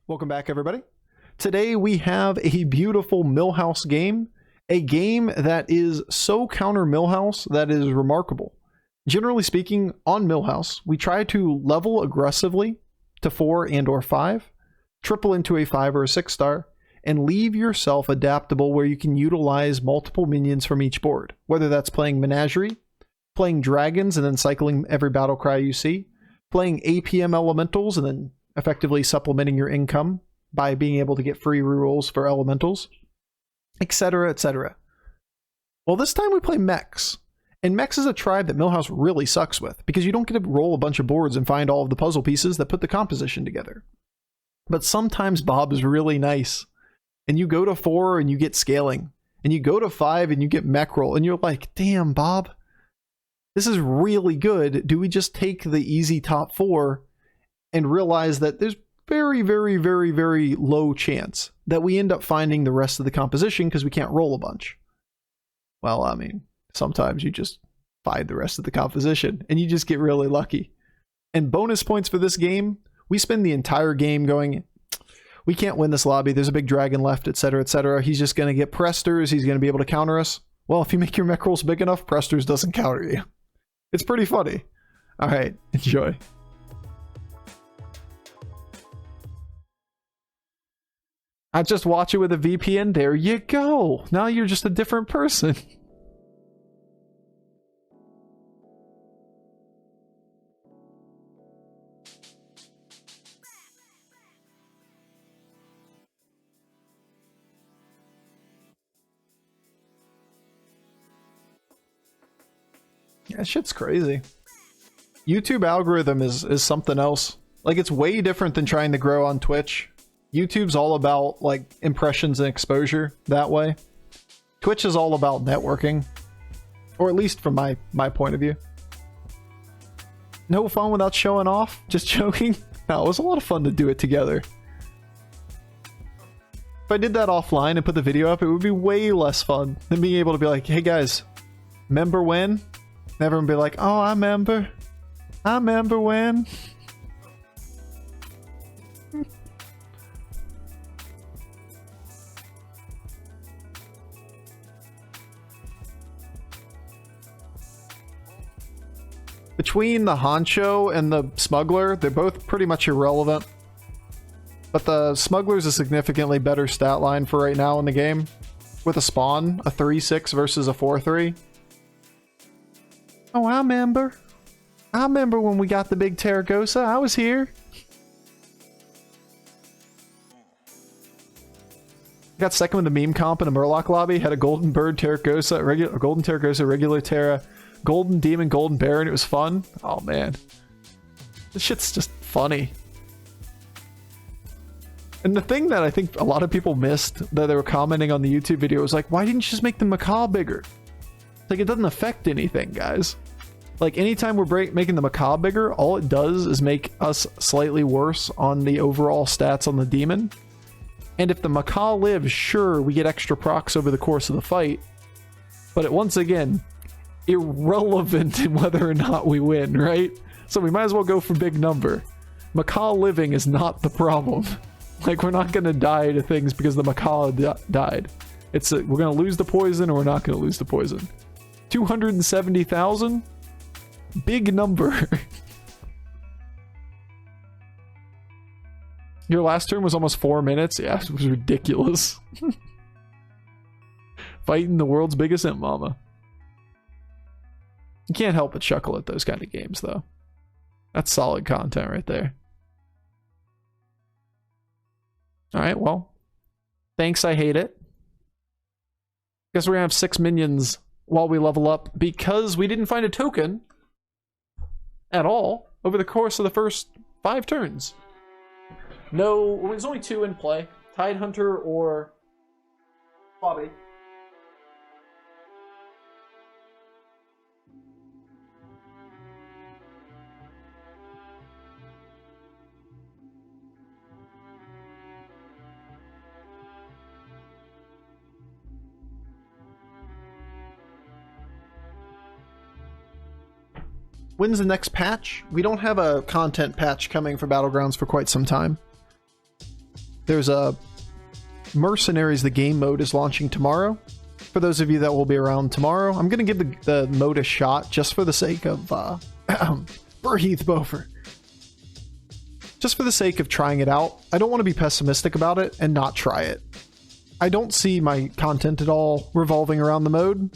Welcome back, everybody. Today we have a beautiful Millhouse game, a game that is so counter Millhouse that is remarkable. Generally speaking, on Millhouse, we try to level aggressively to 4 and or 5, triple into a 5 or a 6 star, and leave yourself adaptable where you can utilize multiple minions from each board, whether that's playing Menagerie, playing dragons and then cycling every battle cry you see, playing APM elementals and then effectively supplementing your income by being able to get free rerolls for elementals, etc., etc. Well, this time we play mechs. And mechs is a tribe that Millhouse really sucks with, because you don't get to roll a bunch of boards and find all of the puzzle pieces that put the composition together. But sometimes Bob is really nice, and you go to 4 and you get scaling, and you go to 5 and you get Mecherel, and you're like, damn, Bob, this is really good. Do we just take the easy top 4 and realize that there's very, very, very, very low chance that we end up finding the rest of the composition because we can't roll a bunch? Well, I mean, sometimes you just find the rest of the composition and you just get really lucky. And bonus points for this game, we spend the entire game going, we can't win this lobby, there's a big dragon left, etc., etc. He's just going to get Presters, he's going to be able to counter us. Well, if you make your Mecherels big enough, Presters doesn't counter you. It's pretty funny. Alright, enjoy. I just watch it with a VPN. There you go. Now you're just a different person. Yeah, shit's crazy. YouTube algorithm is something else. Like, it's way different than trying to grow on Twitch. YouTube's all about like impressions and exposure that way. Twitch is all about networking, or at least from my point of view. No fun without showing off, just joking. No, it was a lot of fun to do it together. If I did that offline and put the video up, it would be way less fun than being able to be like, hey guys, remember when? And everyone be like, oh, I remember when. Between the Honcho and the Smuggler, they're both pretty much irrelevant. But the Smuggler's a significantly better stat line for right now in the game. With a spawn, a 3-6 versus a 4-3. Oh, I remember. I remember when we got the big Terragosa. I was here. Got second with the meme comp in a Murloc lobby. Had a Golden Bird Terragosa, Golden Terragosa, regular Terra, Golden Demon, Golden Baron. It was fun. Oh man, this shit's just funny. And the thing that I think a lot of people missed that they were commenting on the YouTube video was like, why didn't you just make the Macaw bigger? Like, it doesn't affect anything, guys. Like, anytime we're making the Macaw bigger, all it does is make us slightly worse on the overall stats on the demon. And if the Macaw lives, sure, we get extra procs over the course of the fight. But once again, irrelevant in whether or not we win, right? So we might as well go for big number. Macaw living is not the problem. Like, we're not going to die to things because the Macaw died. We're going to lose the poison or we're not going to lose the poison. 270,000? Big number. Your last turn was almost 4 minutes? Yeah, it was ridiculous. Fighting the world's biggest imp mama. You can't help but chuckle at those kind of games, though. That's solid content right there. Alright, well. Thanks, I hate it. Guess we're gonna have 6 minions while we level up, because we didn't find a token at all over the course of the first 5 turns. No, there's only 2 in play. Tidehunter or Bobby. When's the next patch? We don't have a content patch coming for Battlegrounds for quite some time. There's a Mercenaries, the game mode is launching tomorrow. For those of you that will be around tomorrow, I'm going to give the mode a shot just for the sake of breathe, Bofur. Just for the sake of trying it out. I don't want to be pessimistic about it and not try it. I don't see my content at all revolving around the mode,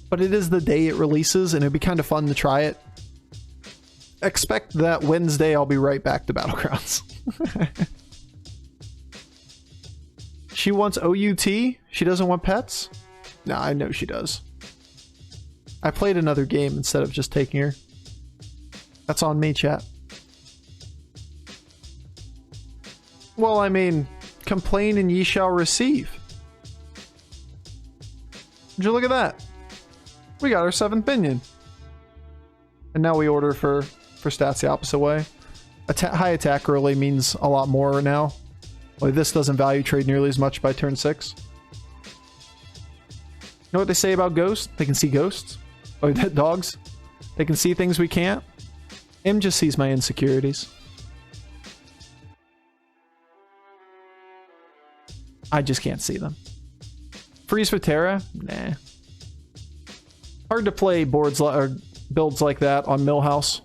but it is the day it releases and it'd be kind of fun to try it. Expect that Wednesday I'll be right back to Battlegrounds. She wants OUT? She doesn't want pets? Nah, I know she does. I played another game instead of just taking her. That's on me, chat. Well, I mean, complain and ye shall receive. Would you look at that? We got our 7th minion. And now we order for stats the opposite way. High attack early means a lot more now. Like, this doesn't value trade nearly as much by turn 6. You know what they say about ghosts? They can see ghosts. Or dogs. They can see things we can't. M just sees my insecurities. I just can't see them. Freeze for Terra? Nah. Hard to play boards or builds like that on Millhouse.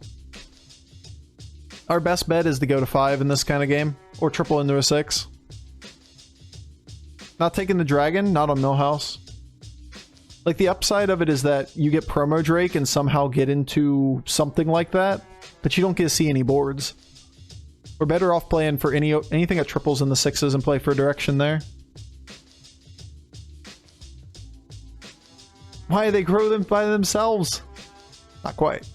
Our best bet is to go to 5 in this kind of game, or triple into a 6. Not taking the dragon, not on Millhouse. Like, the upside of it is that you get promo Drake and somehow get into something like that, but you don't get to see any boards. We're better off playing for anything that triples in the 6s and play for direction there. Why they grow them by themselves? Not quite.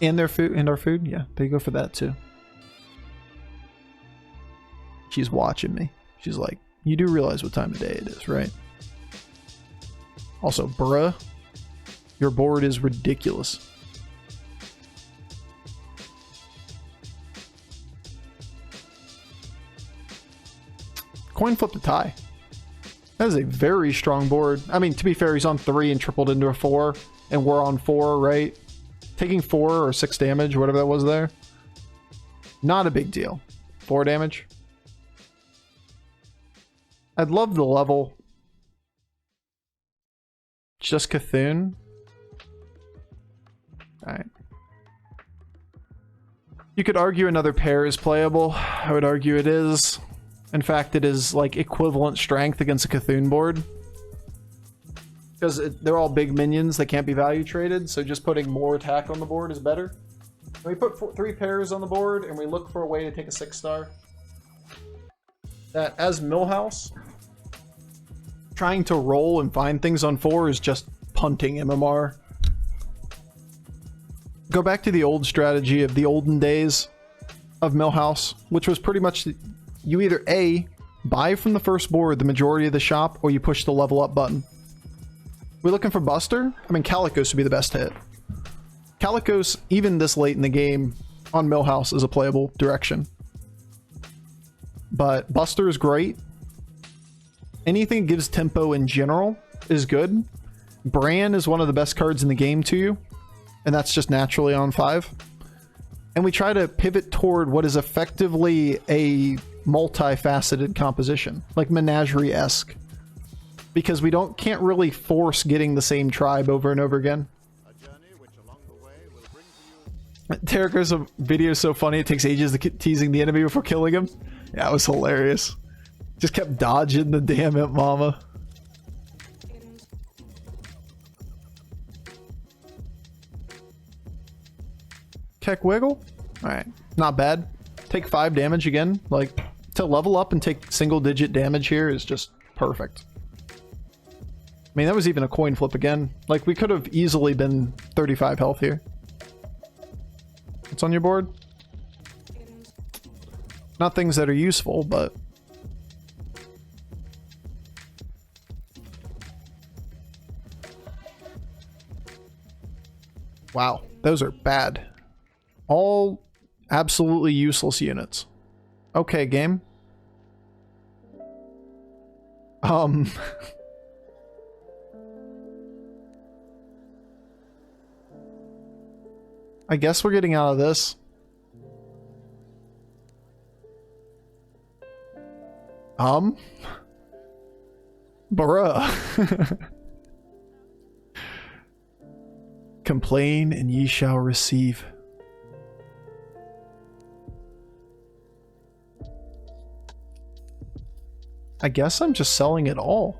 And their food, and our food, yeah, they go for that too. She's watching me. She's like, you do realize what time of day it is, right? Also, bruh, your board is ridiculous. Coin flip to tie. That is a very strong board. I mean, to be fair, he's on 3 and tripled into a 4, and we're on 4, right? Taking 4 or 6 damage, whatever that was there. Not a big deal. 4 damage. I'd love the level. Just Cthulhu. Alright. You could argue another pair is playable. I would argue it is. In fact, it is like equivalent strength against a Cthulhu board. Because they're all big minions that can't be value traded, so just putting more attack on the board is better. And we put 3 pairs on the board, and we look for a way to take a 6-star. That, as Millhouse, trying to roll and find things on 4 is just punting MMR. Go back to the old strategy of the olden days of Millhouse, which was pretty much you either A, buy from the first board the majority of the shop, or you push the level up button. We're looking for Buster? I mean, Calicos would be the best hit. Calicos, even this late in the game, on Millhouse is a playable direction. But Buster is great. Anything that gives tempo in general is good. Bran is one of the best cards in the game to you, and that's just naturally on 5. And we try to pivot toward what is effectively a multifaceted composition, like Menagerie-esque. Because we can't really force getting the same tribe over and over again. Terrico's video is so funny, it takes ages to keep teasing the enemy before killing him. Yeah, it was hilarious. Just kept dodging the damn it, mama. Keck Wiggle? Alright, not bad. Take 5 damage again. Like, to level up and take single-digit damage here is just perfect. I mean, that was even a coin flip again. Like, we could have easily been 35 health here. What's on your board? Not things that are useful, but... Wow, those are bad. All absolutely useless units. Okay, game. I guess we're getting out of this. Bruh. Complain and ye shall receive. I guess I'm just selling it all.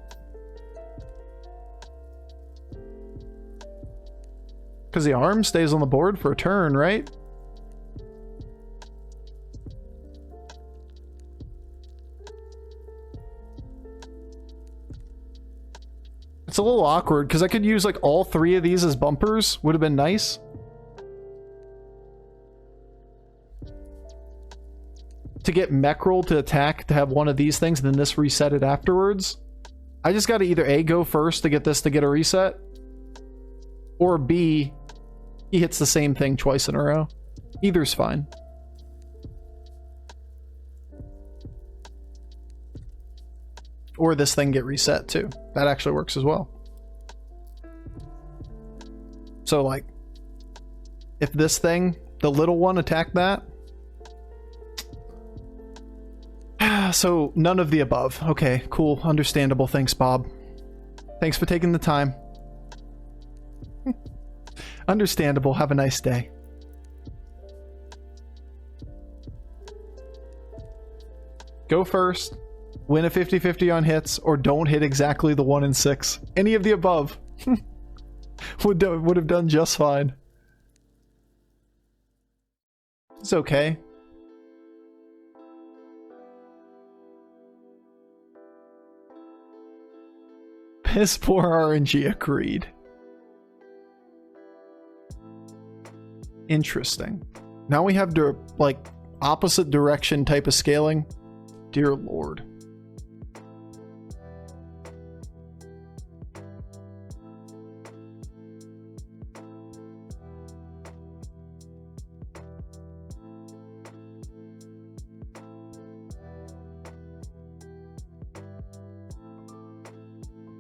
Because the arm stays on the board for a turn, right? It's a little awkward because I could use like all three of these as bumpers. Would have been nice. To get Mecherel to attack to have one of these things and then this reset it afterwards. I just got to either A, go first to get this to get a reset, or B, he hits the same thing twice in a row. Either's fine. Or this thing get reset too. That actually works as well. So like, if this thing, the little one, attacked that. So none of the above. Okay, cool. Understandable. Thanks, Bob. Thanks for taking the time. Understandable. Have a nice day. Go first. Win a 50-50 on hits, or don't hit exactly the 1 in 6. Any of the above. would have done just fine. It's okay. Piss poor RNG, agreed. Interesting. Now we have like opposite direction type of scaling. Dear Lord.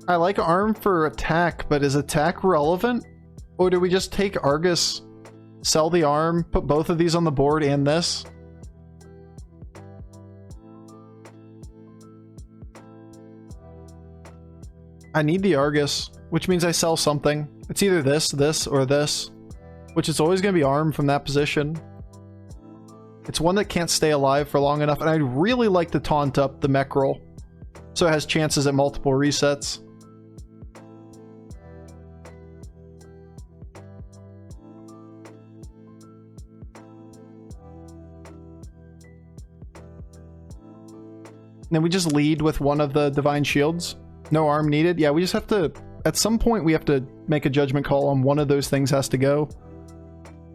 I like arm for attack, but is attack relevant? Or do we just take Argus, sell the arm, put both of these on the board and this? I need the Argus, which means I sell something. It's either this, or this, which is always going to be arm from that position. It's one that can't stay alive for long enough, and I'd really like to taunt up the Mecherel, so it has chances at multiple resets. Then we just lead with one of the Divine Shields. No arm needed. Yeah, we just have to... At some point, we have to make a judgment call on one of those things has to go.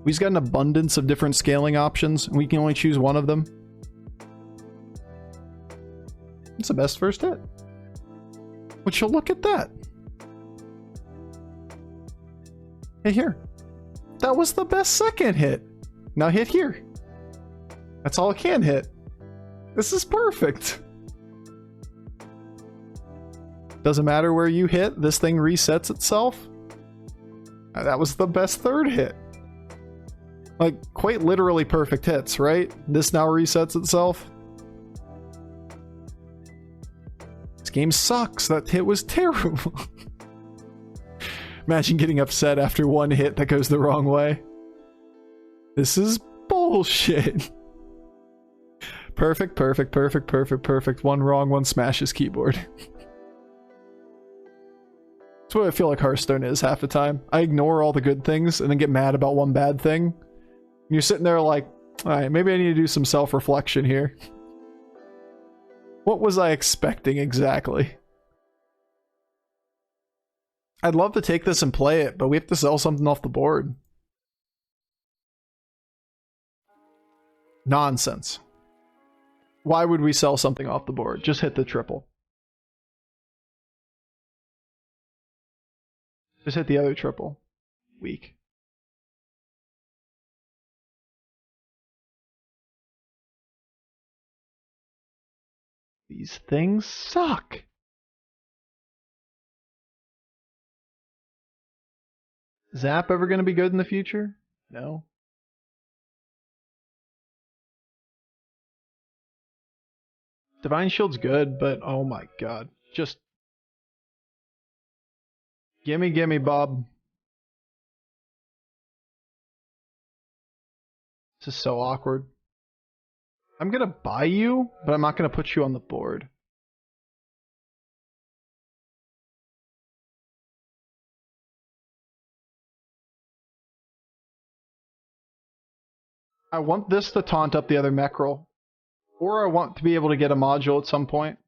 We've got an abundance of different scaling options, and we can only choose one of them. It's the best first hit. Would you look at that? Hit here. That was the best second hit. Now hit here. That's all it can hit. This is perfect. Doesn't matter where you hit, this thing resets itself. That was the best third hit. Like, quite literally perfect hits, right? This now resets itself. This game sucks. That hit was terrible. Imagine getting upset after one hit that goes the wrong way. This is bullshit. Perfect, perfect, perfect, perfect, perfect. One wrong, one smashes keyboard. That's what I feel like Hearthstone is half the time. I ignore all the good things and then get mad about one bad thing. And you're sitting there like, alright, maybe I need to do some self-reflection here. What was I expecting exactly? I'd love to take this and play it, but we have to sell something off the board. Nonsense. Why would we sell something off the board? Just hit the triple. Just hit the other triple. Weak. These things suck. Zap ever going to be good in the future? No. Divine Shield's good, but oh my god. Just gimme, Bob. This is so awkward. I'm gonna buy you, but I'm not gonna put you on the board. I want this to taunt up the other Mecherel. Or I want to be able to get a module at some point.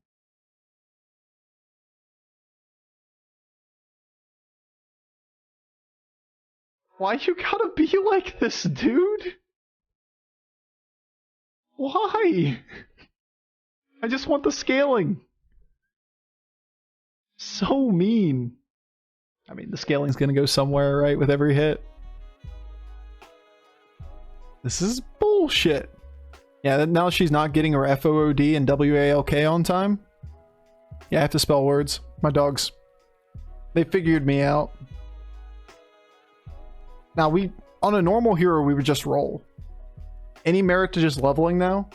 Why you gotta be like this, dude? Why? I just want the scaling. So mean. I mean, the scaling's gonna go somewhere, right, with every hit. This is bullshit. Yeah, now she's not getting her FOOD and WALK on time. Yeah, I have to spell words. My dogs. They figured me out. Now, on a normal hero, we would just roll. Any merit to just leveling now?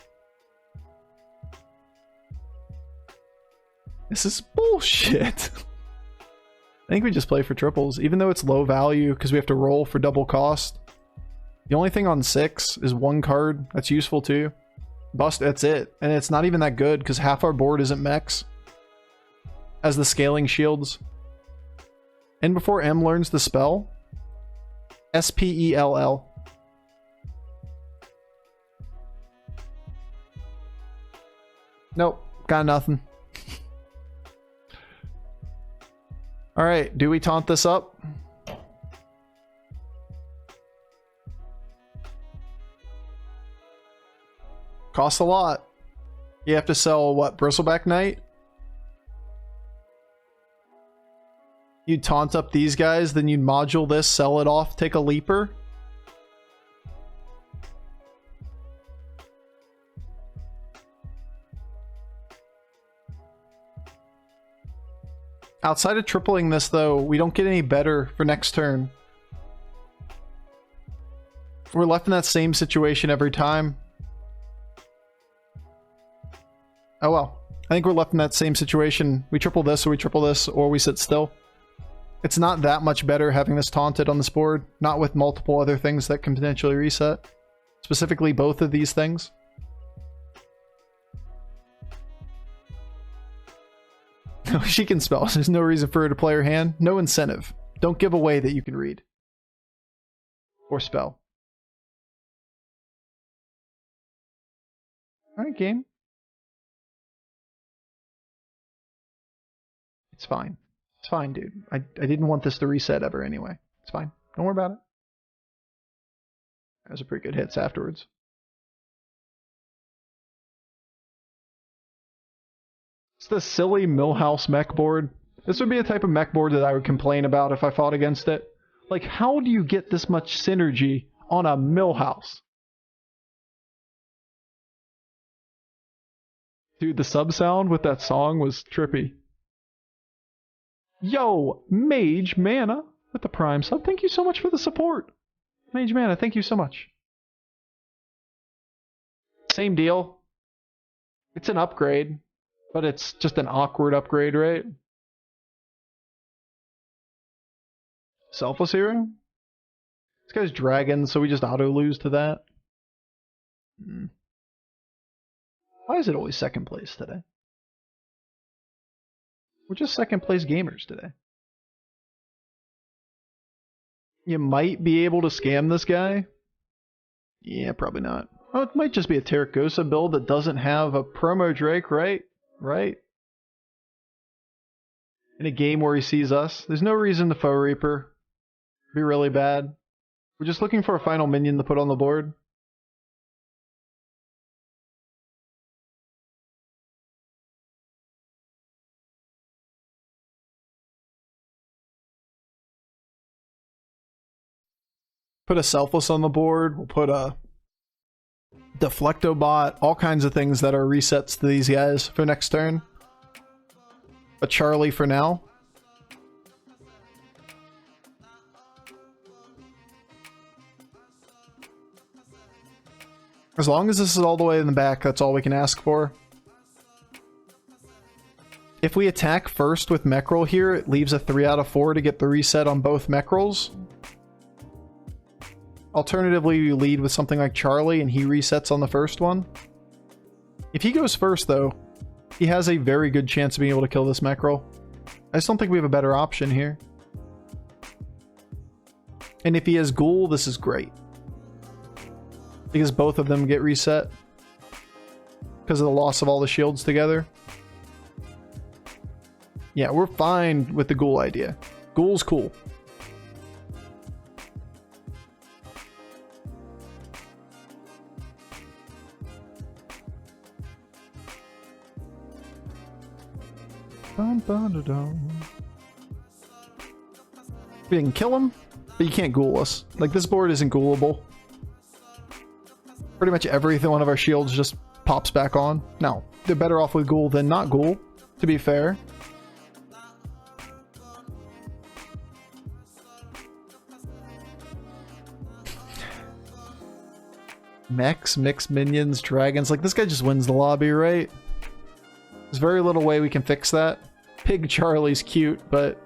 This is bullshit. I think we just play for triples, even though it's low value because we have to roll for double cost. The only thing on 6 is one card. That's useful too. Bust, that's it. And it's not even that good because half our board isn't mechs. As the scaling shields. And before M learns the spell, SPELL. Nope, got nothing. Alright, do we taunt this up? Costs a lot. You have to sell, what, Bristleback Knight? You taunt up these guys, then you module this, sell it off, take a leaper. Outside of tripling this, though, we don't get any better for next turn. We're left in that same situation every time. Oh well. I think we're left in that same situation. We triple this, or we triple this, or we sit still. It's not that much better having this taunted on this board, not with multiple other things that can potentially reset. Specifically both of these things. She can spell. There's no reason for her to play her hand. No incentive. Don't give away that you can read. Or spell. Alright, game. It's fine. It's fine, dude. I didn't want this to reset ever anyway. It's fine. Don't worry about it. Those are pretty good hits afterwards. It's the silly Millhouse mech board. This would be a type of mech board that I would complain about if I fought against it. Like, how do you get this much synergy on a Millhouse? Dude, the sub sound with that song was trippy. Yo, Mage Mana with the Prime sub. Thank you so much for the support. Mage Mana, thank you so much. Same deal. It's an upgrade, but it's just an awkward upgrade, right? Selfless Hero? This guy's dragon, so we just auto-lose to that. Why is it always second place today? We're just second place gamers today. You might be able to scam this guy. Yeah, probably not. Oh, it might just be a Terracosa build that doesn't have a promo Drake, right? Right. In a game where he sees us. There's no reason to Foe Reaper. Be really bad. We're just looking for a final minion to put on the board. Put a Selfless on the board. We'll put a Deflectobot. All kinds of things that are resets to these guys for next turn. A Charlie for now. As long as this is all the way in the back, that's all we can ask for. If we attack first with Mecherel here, it leaves a 3 out of 4 to get the reset on both Mecherels. Alternatively, you lead with something like Charlie and he resets on the first one. If he goes first, though, he has a very good chance of being able to kill this Mecherel. I just don't think we have a better option here. And if he has Ghoul, this is great. Because both of them get reset. Because of the loss of all the shields together. Yeah, we're fine with the Ghoul idea. Ghoul's cool. Dun, dun, dun, dun. We can kill him, but you can't ghoul us. Like, this board isn't ghoulable. Pretty much everything, one of our shields just pops back on. Now, they're better off with ghoul than not ghoul, to be fair. Mechs, mixed minions, dragons. Like, this guy just wins the lobby, right? There's very little way we can fix that. Pig Charlie's cute, but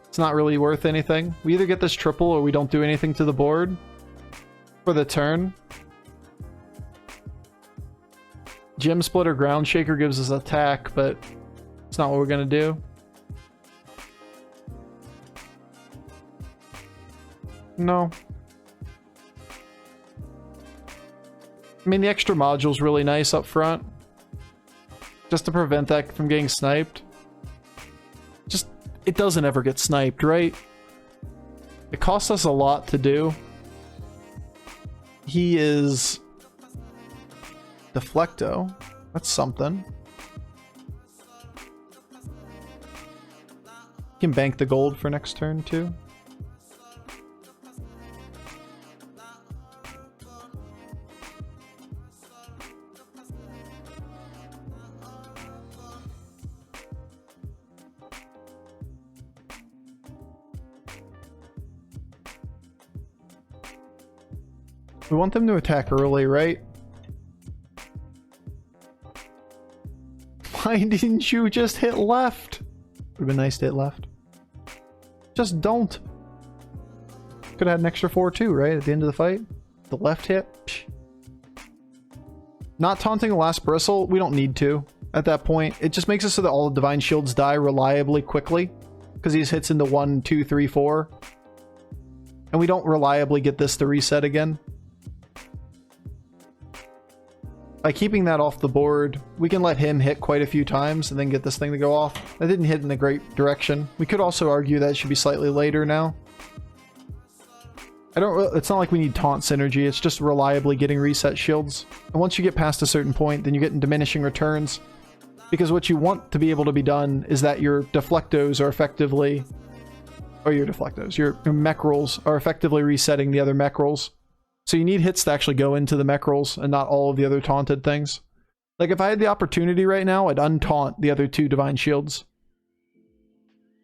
it's not really worth anything. We either get this triple or we don't do anything to the board for the turn. Gem Splitter Ground Shaker gives us attack, but it's not what we're going to do. No. I mean, the extra module's really nice up front. Just to prevent that from getting sniped. Just, it doesn't ever get sniped, right? It costs us a lot to do. He is Deflecto. That's something. Can bank the gold for next turn too. We want them to attack early, right? Why didn't you just hit left? Would have been nice to hit left. Just don't. Could have had an extra 4 too, right? At the end of the fight. The left hit. Psh. Not taunting the last bristle. We don't need to. At that point, it just makes it so that all the divine shields die reliably quickly. Because he hits into 1, 2, 3, 4. And we don't reliably get this to reset again. By keeping that off the board, we can let him hit quite a few times and then get this thing to go off. That didn't hit in a great direction. We could also argue that it should be slightly later now. It's not like we need taunt synergy, it's just reliably getting reset shields. And once you get past a certain point, then you get in diminishing returns. Because what you want to be able to be done is that your Deflectos are effectively... Or your Deflectos, your Mecherels are effectively resetting the other Mecherels. So you need hits to actually go into the Mecherels and not all of the other taunted things. Like, if I had the opportunity right now, I'd untaunt the other 2 divine shields.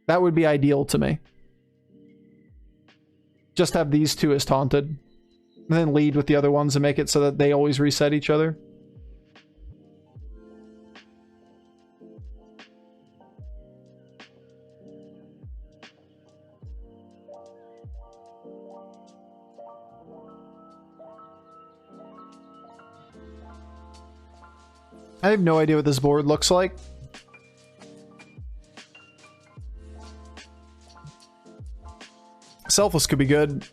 That would be ideal to me. Just have these 2 as taunted. And then lead with the other ones and make it so that they always reset each other. I have no idea what this board looks like. Selfless could be good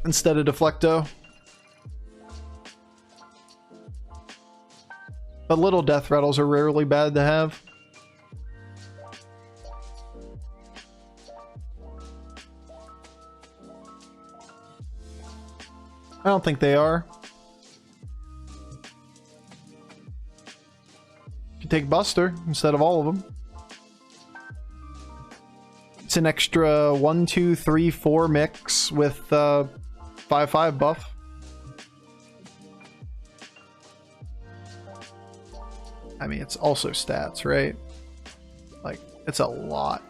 instead of Deflecto. But little death rattles are rarely bad to have. I don't think they are. Take Buster instead of all of them. It's an extra 1, 2, 3, 4 mix with 5/5 buff. I mean, it's also stats, right? Like, it's a lot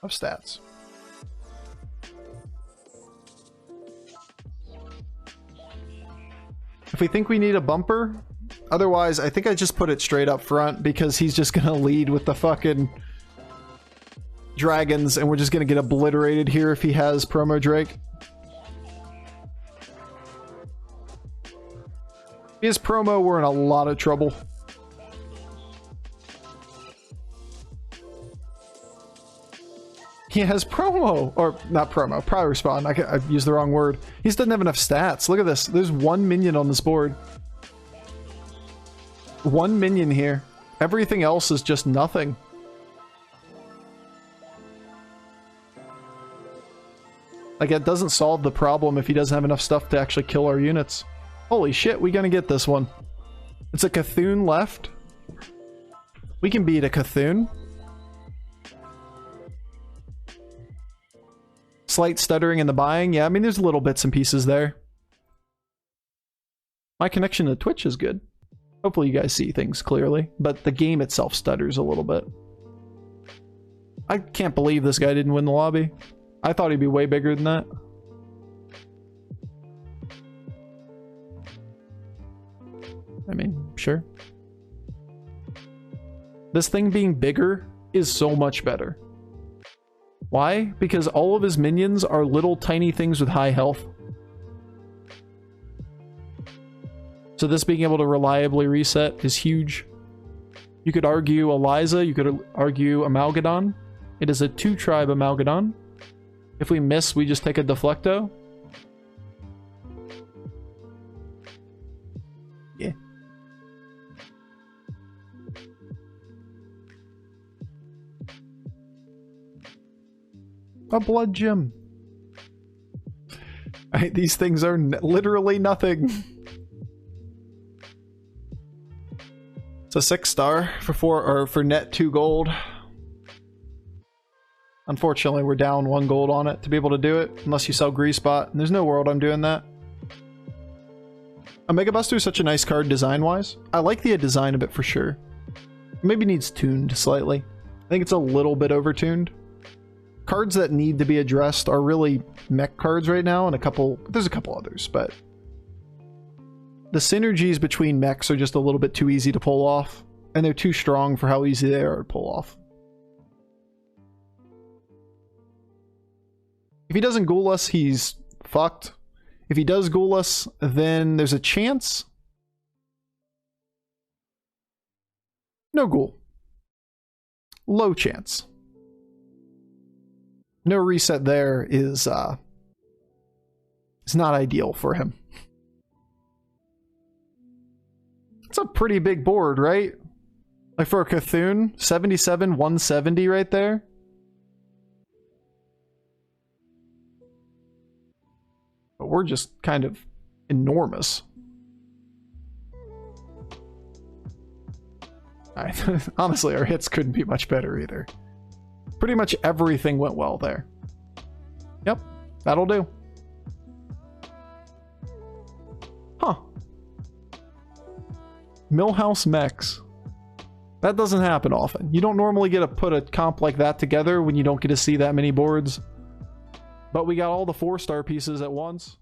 of stats. If we think we need a bumper, Otherwise, I think I just put it straight up front because he's just gonna lead with the fucking dragons and we're just gonna get obliterated here if he has promo Drake. If he has promo, we're in a lot of trouble. He has promo, or not promo, probably respawn. I used the wrong word. He just doesn't have enough stats. Look at this. There's one minion on this board. One minion here. Everything else is just nothing. Like, it doesn't solve the problem if he doesn't have enough stuff to actually kill our units. Holy shit, we gonna get this one. It's a Cthulhu left. We can beat a Cthulhu. Slight stuttering in the buying. Yeah, I mean, there's little bits and pieces there. My connection to Twitch is good. Hopefully you guys see things clearly, but the game itself stutters a little bit. I can't believe this guy didn't win the lobby. I thought he'd be way bigger than that. I mean, sure. This thing being bigger is so much better. Why? Because all of his minions are little tiny things with high health. So this being able to reliably reset is huge. You could argue Eliza, you could argue Amalgadon. It is a 2-tribe Amalgadon. If we miss, we just take a Deflecto. Yeah. A blood gem. Alright, these things are literally nothing. It's a 6-star for net 2 gold. Unfortunately, we're down 1 gold on it to be able to do it, unless you sell Greasebot. And there's no world I'm doing that. Omega Buster is such a nice card design-wise. I like the design of it for sure. Maybe needs tuned slightly. I think it's a little bit over-tuned. Cards that need to be addressed are really mech cards right now, and there's a couple others, but the synergies between mechs are just a little bit too easy to pull off, and they're too strong for how easy they are to pull off. If he doesn't ghoul us, he's fucked. If he does ghoul us, then there's a chance. No ghoul. Low chance. No reset there is not ideal for him. It's a pretty big board, right? Like for a Cthulhu, 77, 170 right there. But we're just kind of enormous. Honestly, our hits couldn't be much better either. Pretty much everything went well there. Yep, that'll do. Huh. Millhouse mechs. That doesn't happen often. You don't normally get to put a comp like that together when you don't get to see that many boards. But we got all the 4-star pieces at once.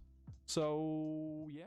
So, yeah.